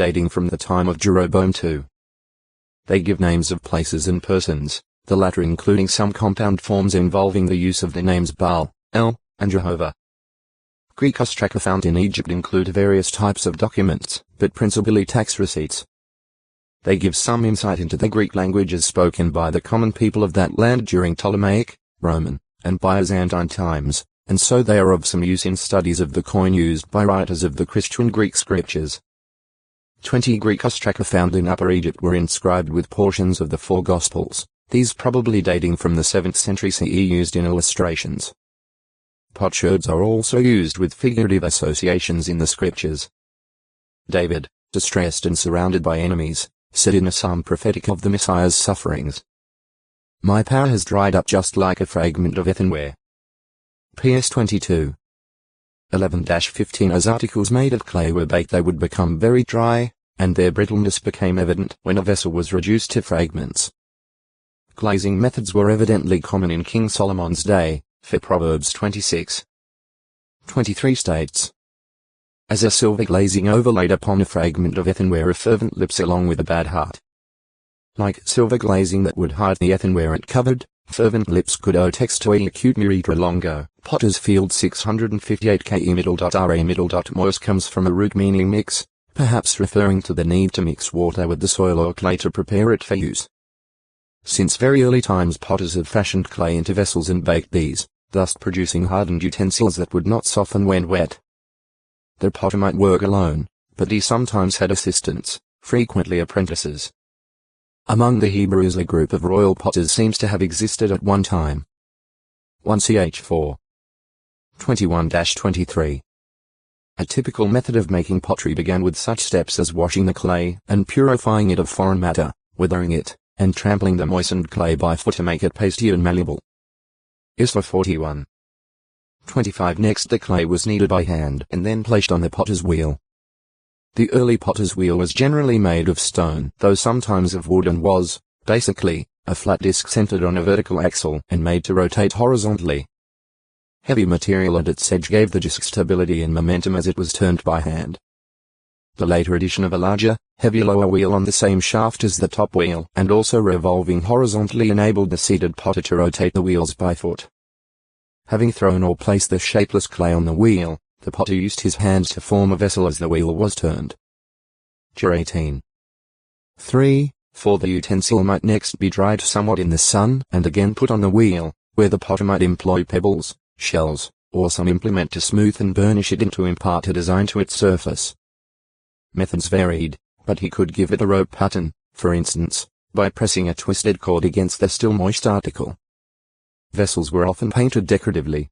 dating from the time of Jeroboam II. They give names of places and persons, the latter including some compound forms involving the use of the names Baal, El, and Jehovah. Greek ostraka found in Egypt include various types of documents, but principally tax receipts. They give some insight into the Greek language as spoken by the common people of that land during Ptolemaic, Roman, and Byzantine times, and so they are of some use in studies of the coin used by writers of the Christian Greek scriptures. 20 Greek ostraka found in Upper Egypt were inscribed with portions of the four Gospels, these probably dating from the 7th century CE, used in illustrations. Potsherds are also used with figurative associations in the scriptures. David, distressed and surrounded by enemies, said in a psalm prophetic of the Messiah's sufferings, "My power has dried up just like a fragment of earthenware." PS 22. 11-15 As articles made of clay were baked, they would become very dry, and their brittleness became evident when a vessel was reduced to fragments. Glazing methods were evidently common in King Solomon's day, for Proverbs 26. 23 states, "As a silver glazing overlaid upon a fragment of earthenware are fervent lips along with a bad heart." Like silver glazing that would hide the earthenware it covered, fervent lips could owe text to a acute miritra longo. Potter's Field 658 ke middle. Mois comes from a root meaning mix, perhaps referring to the need to mix water with the soil or clay to prepare it for use. Since very early times, potters have fashioned clay into vessels and baked these, thus producing hardened utensils that would not soften when wet. The potter might work alone, but he sometimes had assistants, frequently apprentices. Among the Hebrews, a group of royal potters seems to have existed at one time. 1 Ch 4. 21-23. A typical method of making pottery began with such steps as washing the clay and purifying it of foreign matter, weathering it, and trampling the moistened clay by foot to make it pasty and malleable. Isra 41. 25 Next the clay was kneaded by hand and then placed on the potter's wheel. The early potter's wheel was generally made of stone, though sometimes of wood, and was, basically, a flat disc centered on a vertical axle and made to rotate horizontally. Heavy material at its edge gave the disc stability and momentum as it was turned by hand. The later addition of a larger, heavier lower wheel on the same shaft as the top wheel and also revolving horizontally enabled the seated potter to rotate the wheels by foot. Having thrown or placed the shapeless clay on the wheel, the potter used his hands to form a vessel as the wheel was turned. Ch 18. 3. For the utensil might next be dried somewhat in the sun and again put on the wheel, where the potter might employ pebbles, shells, or some implement to smooth and burnish it and to impart a design to its surface. Methods varied, but he could give it a rope pattern, for instance, by pressing a twisted cord against the still moist article. Vessels were often painted decoratively,